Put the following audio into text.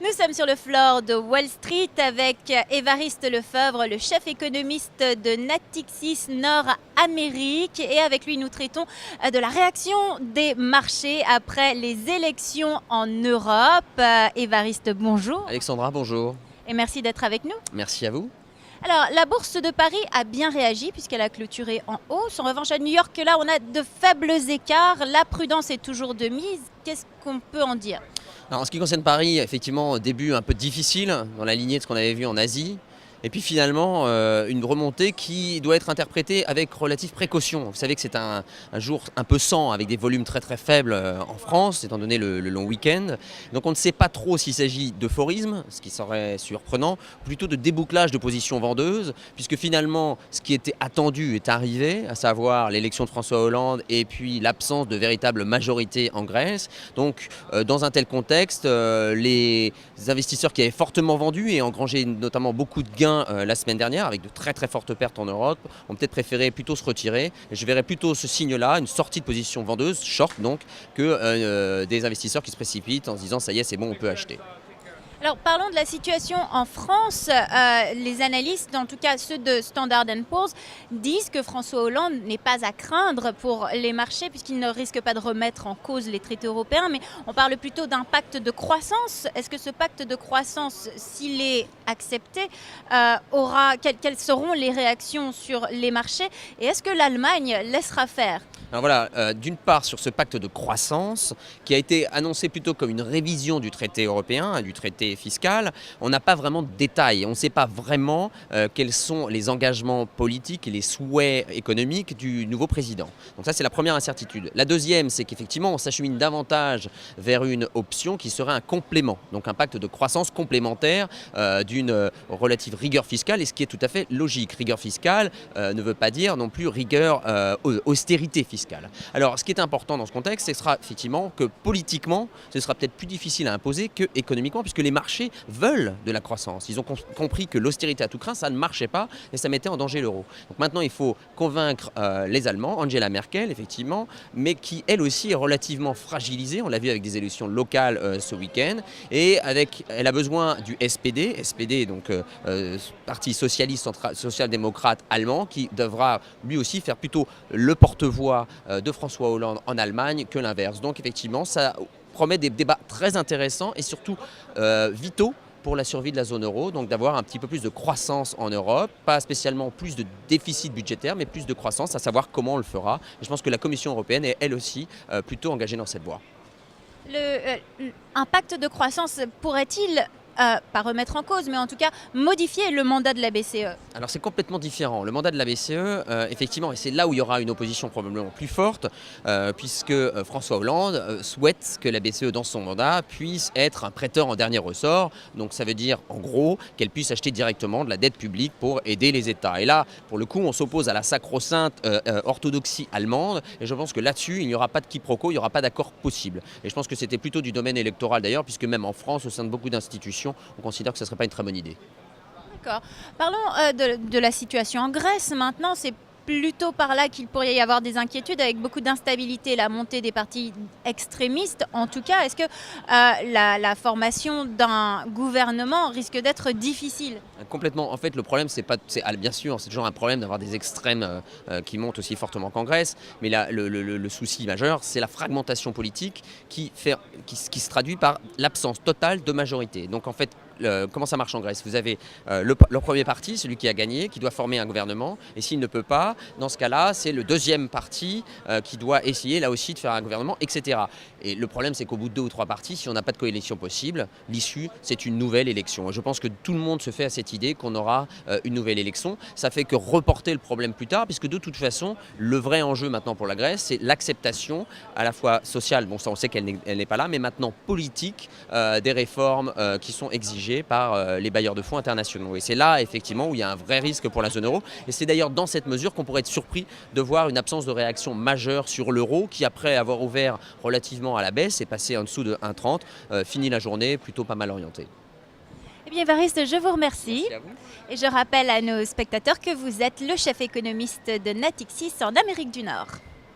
Nous sommes sur le floor de Wall Street avec Évariste Lefebvre, le chef économiste de Natixis Nord-Amérique. Et avec lui, nous traitons de la réaction des marchés après les élections en Europe. Évariste, bonjour. Alexandra, bonjour. Et merci d'être avec nous. Merci à vous. Alors, la bourse de Paris a bien réagi puisqu'elle a clôturé en hausse. En revanche, à New York, là, on a de faibles écarts. La prudence est toujours de mise. Qu'est-ce qu'on peut en dire ? Alors, en ce qui concerne Paris, effectivement, début un peu difficile, dans la lignée de ce qu'on avait vu en Asie. Et puis finalement, une remontée qui doit être interprétée avec relative précaution. Vous savez que c'est un jour un peu sans, avec des volumes très très faibles en France, étant donné le long week-end. Donc on ne sait pas trop s'il s'agit d'euphorisme, ce qui serait surprenant, ou plutôt de débouclage de positions vendeuses, puisque finalement, ce qui était attendu est arrivé, à savoir l'élection de François Hollande et puis l'absence de véritable majorité en Grèce. Donc dans un tel contexte, les investisseurs qui avaient fortement vendu et engrangé notamment beaucoup de gains la semaine dernière, avec de très très fortes pertes en Europe, ont peut-être préféré plutôt se retirer. Et je verrais plutôt ce signe-là, une sortie de position vendeuse, short donc, que des investisseurs qui se précipitent en se disant ça y est, c'est bon, on peut acheter. Alors parlons de la situation en France. Les analystes, en tout cas ceux de Standard & Poor's, disent que François Hollande n'est pas à craindre pour les marchés puisqu'il ne risque pas de remettre en cause les traités européens, mais on parle plutôt d'un pacte de croissance. Est-ce que ce pacte de croissance, s'il est accepté, quelles seront les réactions sur les marchés et est-ce que l'Allemagne laissera faire ? Alors voilà, d'une part sur ce pacte de croissance qui a été annoncé plutôt comme une révision du traité européen, du traité fiscal, on n'a pas vraiment de détails, on ne sait pas vraiment quels sont les engagements politiques et les souhaits économiques du nouveau président. Donc ça c'est la première incertitude. La deuxième c'est qu'effectivement on s'achemine davantage vers une option qui serait un complément, donc un pacte de croissance complémentaire d'une relative rigueur fiscale et ce qui est tout à fait logique. Rigueur fiscale ne veut pas dire non plus rigueur austérité fiscale. Alors, ce qui est important dans ce contexte, ce sera effectivement que politiquement, ce sera peut-être plus difficile à imposer que économiquement, puisque les marchés veulent de la croissance. Ils ont compris que l'austérité à tout craint, ça ne marchait pas et ça mettait en danger l'euro. Donc maintenant, il faut convaincre les Allemands, Angela Merkel, effectivement, mais qui, elle aussi, est relativement fragilisée. On l'a vu avec des élections locales ce week-end. Et elle a besoin du SPD, donc Parti socialiste, social-démocrate allemand, qui devra lui aussi faire plutôt le porte-voix de François Hollande en Allemagne que l'inverse. Donc effectivement, ça promet des débats très intéressants et surtout vitaux pour la survie de la zone euro, donc d'avoir un petit peu plus de croissance en Europe, pas spécialement plus de déficit budgétaire, mais plus de croissance, à savoir comment on le fera. Et je pense que la Commission européenne est elle aussi plutôt engagée dans cette voie. Un pacte de croissance pourrait-il pas remettre en cause, mais en tout cas modifier le mandat de la BCE? Alors c'est complètement différent. Le mandat de la BCE, effectivement, et c'est là où il y aura une opposition probablement plus forte, puisque François Hollande souhaite que la BCE, dans son mandat, puisse être un prêteur en dernier ressort. Donc ça veut dire, en gros, qu'elle puisse acheter directement de la dette publique pour aider les États. Et là, pour le coup, on s'oppose à la sacro-sainte orthodoxie allemande, et je pense que là-dessus, il n'y aura pas de quiproquo, il n'y aura pas d'accord possible. Et je pense que c'était plutôt du domaine électoral d'ailleurs, puisque même en France, au sein de beaucoup d'institutions, on considère que ce ne serait pas une très bonne idée. D'accord. Parlons de la situation en Grèce maintenant. C'est plutôt par là qu'il pourrait y avoir des inquiétudes avec beaucoup d'instabilité, la montée des partis extrémistes. En tout cas, est-ce que la formation d'un gouvernement risque d'être difficile ? Complètement. En fait, le problème, bien sûr, c'est toujours un problème d'avoir des extrêmes qui montent aussi fortement qu'en Grèce. Mais là, le souci majeur, c'est la fragmentation politique qui se traduit par l'absence totale de majorité. Donc en fait, comment ça marche en Grèce? Vous avez le premier parti, celui qui a gagné, qui doit former un gouvernement. Et s'il ne peut pas, dans ce cas-là, c'est le deuxième parti qui doit essayer là aussi de faire un gouvernement, etc. Et le problème, c'est qu'au bout de 2 ou 3 partis, si on n'a pas de coalition possible, l'issue, c'est une nouvelle élection. Et je pense que tout le monde se fait à cette idée qu'on aura une nouvelle élection. Ça fait que reporter le problème plus tard, puisque de toute façon, le vrai enjeu maintenant pour la Grèce, c'est l'acceptation à la fois sociale, bon ça on sait qu'elle n'est pas là, mais maintenant politique, des réformes qui sont exigées par les bailleurs de fonds internationaux. Et c'est là effectivement où il y a un vrai risque pour la zone euro. Et c'est d'ailleurs dans cette mesure qu'on pourrait être surpris de voir une absence de réaction majeure sur l'euro qui, après avoir ouvert relativement à la baisse, est passé en dessous de 1,30, finit la journée plutôt pas mal orientée. Eh bien, Évariste, je vous remercie. Merci à vous. Et je rappelle à nos spectateurs que vous êtes le chef économiste de Natixis en Amérique du Nord.